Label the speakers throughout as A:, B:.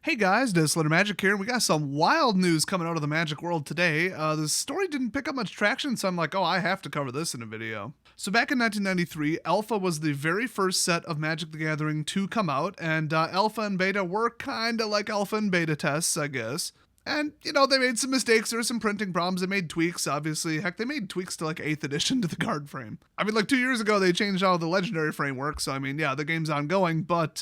A: Hey guys, Dislitter Magic here, and we got some wild news coming out of the Magic world today. The story didn't pick up much traction, so I'm like, oh, I have to cover this in a video. So back in 1993, Alpha was the very first set of Magic the Gathering to come out, and Alpha and Beta were kinda like Alpha and Beta tests, I guess. And, they made some mistakes. There were some printing problems. They made tweaks, obviously. Heck, they made tweaks to like 8th edition to the card frame. I mean, like 2 years ago, they changed all the legendary framework. So, I mean, yeah, the game's ongoing. But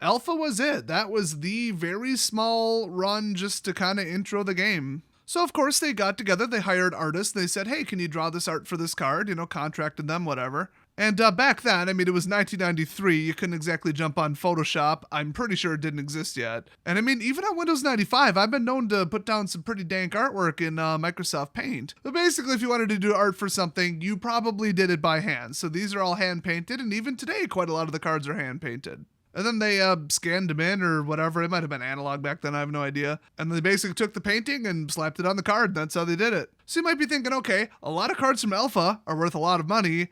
A: Alpha was it. That was the very small run just to kind of intro the game. So, of course, they got together. They hired artists. They said, hey, can you draw this art for this card? Contracted them, whatever. And back then, I mean, it was 1993. You couldn't exactly jump on Photoshop. I'm pretty sure it didn't exist yet. And I mean, even on Windows 95, I've been known to put down some pretty dank artwork in Microsoft Paint. But basically, if you wanted to do art for something, you probably did it by hand. So these are all hand painted. And even today, quite a lot of the cards are hand painted. And then they scanned them in or whatever. It might have been analog back then. I have no idea. And they basically took the painting and slapped it on the card. That's how they did it. So you might be thinking, okay, a lot of cards from Alpha are worth a lot of money.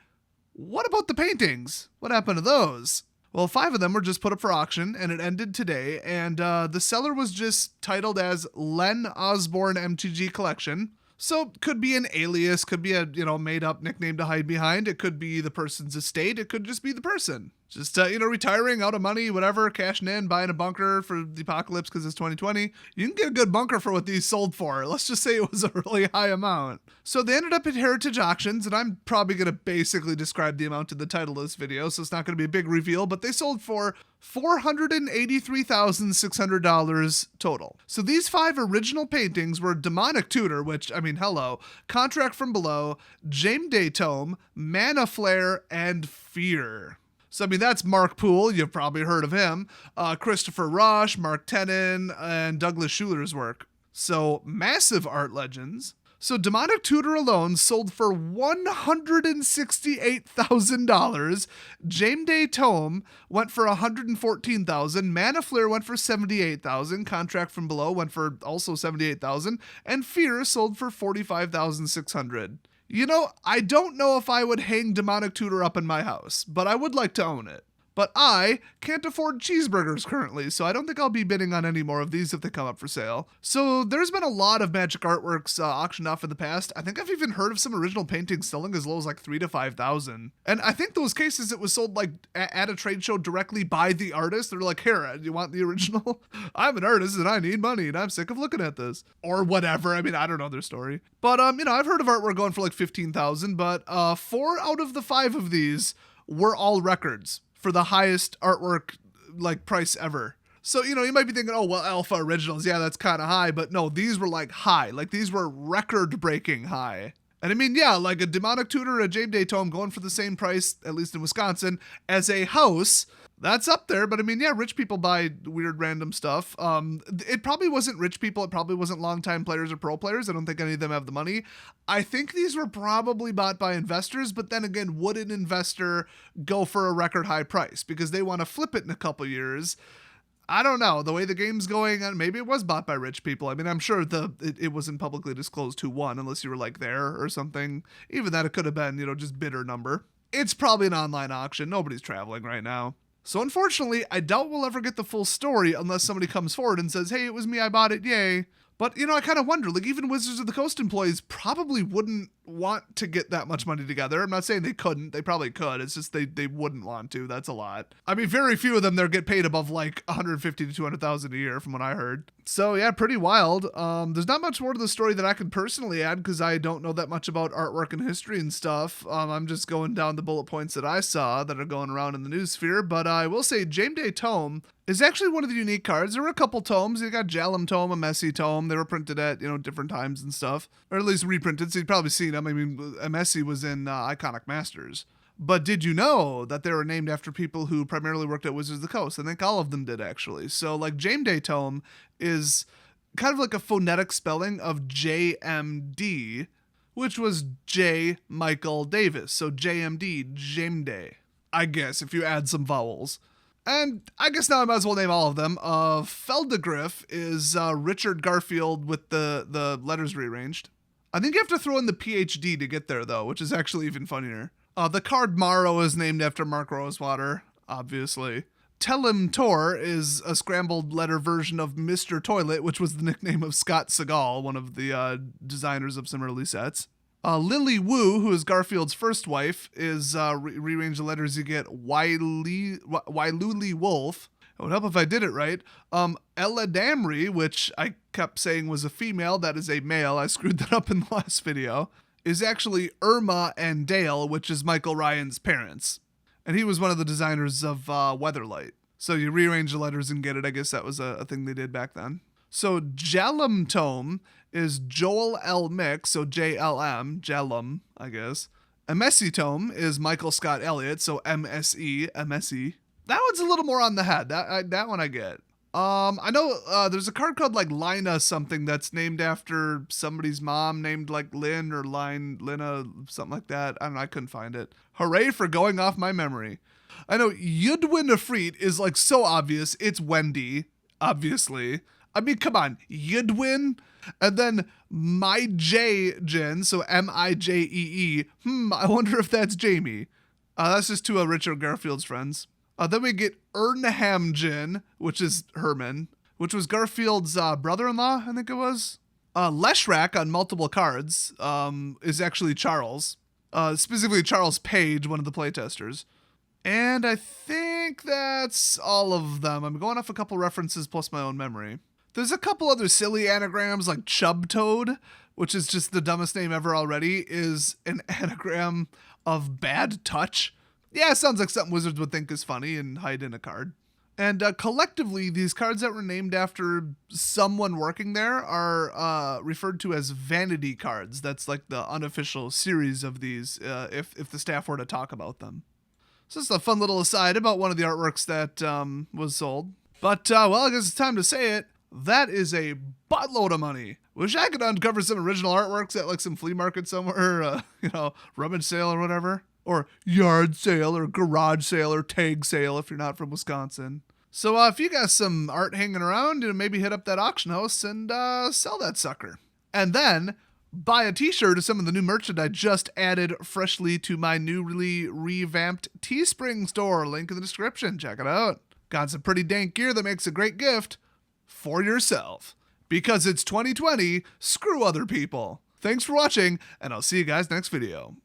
A: What about the paintings? What happened to those? Well, 5 of them were just put up for auction, and it ended today, and the seller was just titled as Len Osborne MTG Collection. So, could be an alias, could be a, made-up nickname to hide behind. It could be the person's estate. It could just be the person. Just, retiring, out of money, whatever, cashing in, buying a bunker for the apocalypse because it's 2020. You can get a good bunker for what these sold for. Let's just say it was a really high amount. So they ended up at Heritage Auctions, and I'm probably going to basically describe the amount in the title of this video, so it's not going to be a big reveal, but they sold for $483,600 total. So these 5 original paintings were Demonic Tutor, which, I mean, hello, Contract from Below, James Day Tome, Mana Flare, and Fear. So, I mean, that's Mark Poole. You've probably heard of him. Christopher Rush, Mark Tenon, and Douglas Schuler's work. So, massive art legends. So, Demonic Tutor alone sold for $168,000. James Day Tome went for $114,000. Mana Flare went for $78,000. Contract from Below went for also $78,000. And Fear sold for $45,600. I don't know if I would hang Demonic Tutor up in my house, but I would like to own it. But I can't afford cheeseburgers currently, so I don't think I'll be bidding on any more of these if they come up for sale. So there's been a lot of Magic artworks auctioned off in the past. I think I've even heard of some original paintings selling as low as like $3,000 to $5,000. And I think those cases it was sold like at a trade show directly by the artist. They're like, here, do you want the original? I'm an artist and I need money and I'm sick of looking at this. Or whatever. I mean, I don't know their story. But, I've heard of artwork going for like $15,000, but 4 out of the 5 of these were all records for the highest artwork like price ever. So, you might be thinking, oh, well, Alpha Originals, yeah, that's kind of high. But no, these were like high. Like these were record-breaking high. And I mean, yeah, like a Demonic Tutor or a James Day Tome going for the same price, at least in Wisconsin, as a house. That's up there, but I mean, yeah, rich people buy weird random stuff. It probably wasn't rich people. It probably wasn't longtime players or pro players. I don't think any of them have the money. I think these were probably bought by investors, but then again, would an investor go for a record high price because they want to flip it in a couple years? I don't know. The way the game's going, maybe it was bought by rich people. I mean, I'm sure it wasn't publicly disclosed who won unless you were like there or something. Even that it could have been, just bidder number. It's probably an online auction. Nobody's traveling right now. So unfortunately, I doubt we'll ever get the full story unless somebody comes forward and says, hey, it was me, I bought it, yay. But, I kind of wonder, like even Wizards of the Coast employees probably wouldn't want to get that much money together. I'm not saying they couldn't. They probably could. It's just they wouldn't want to. That's a lot. I mean, very few of them there get paid above like $150,000 to $200,000 a year from what I heard. So yeah, pretty wild. There's not much more to the story that I could personally add because I don't know that much about artwork and history and stuff. I'm just going down the bullet points that I saw that are going around in the news sphere. But I will say James Day Tome is actually one of the unique cards. There were a couple tomes. You got Jalum Tome, a Messy Tome. They were printed at, different times and stuff. Or at least reprinted, so you've probably seen them. I mean, a Messy was in Iconic Masters. But did you know that they were named after people who primarily worked at Wizards of the Coast? I think all of them did, actually. So, like, James Day Tome is kind of like a phonetic spelling of JMD, which was J. Michael Davis. So, JMD, James Day, I guess, if you add some vowels. And I guess now I might as well name all of them. Feldegriff is Richard Garfield with the letters rearranged. I think you have to throw in the PhD to get there, though, which is actually even funnier. The card Morrow is named after Mark Rosewater, obviously. Tellem Tor is a scrambled letter version of Mr. Toilet, which was the nickname of Scott Seagal, one of the designers of some early sets. Lily Wu, who is Garfield's first wife, is rearrange the letters you get Wailuli Wolf. It would help if I did it right. Ella Damri, which I kept saying was a female, that is a male. I screwed that up in the last video. Is actually Irma and Dale, which is Michael Ryan's parents. And he was one of the designers of Weatherlight. So you rearrange the letters and get it. I guess that was a thing they did back then. So Jalum Tome is Joel L. Mix, so JLM, Jalum, I guess. A Messy Tome is Michael Scott Elliott, so MSE, MSE. That one's a little more on the head. That one I get. I know there's a card called like Lina something that's named after somebody's mom named like Lynn or Lina, something like that. I don't know, I couldn't find it. Hooray for going off my memory. I know Yudwin Afreet is like so obvious. It's Wendy, obviously. I mean, come on, Yudwin. And then My J Jin, so Mijee. I wonder if that's Jamie. That's just two of Richard Garfield's friends. Then we get Ernham Jin, which is Herman, which was Garfield's brother-in-law, I think it was. Leshrak on multiple cards is actually Charles, specifically Charles Page, one of the playtesters. And I think that's all of them. I'm going off a couple references plus my own memory. There's a couple other silly anagrams like Chubtoad, which is just the dumbest name ever already, is an anagram of bad touch. Yeah, it sounds like something Wizards would think is funny and hide in a card. And collectively, these cards that were named after someone working there are referred to as vanity cards. That's like the unofficial series of these, if the staff were to talk about them. So it's a fun little aside about one of the artworks that was sold. But, well, I guess it's time to say it. That is a buttload of money. Wish I could uncover some original artworks at like some flea market somewhere, rummage sale or whatever. Or yard sale or garage sale or tag sale if you're not from Wisconsin. So if you got some art hanging around, maybe hit up that auction house and sell that sucker. And then buy a t-shirt of some of the new merchant I just added freshly to my newly revamped Teespring store. Link in the description. Check it out. Got some pretty dank gear that makes a great gift for yourself. Because it's 2020, screw other people. Thanks for watching, and I'll see you guys next video.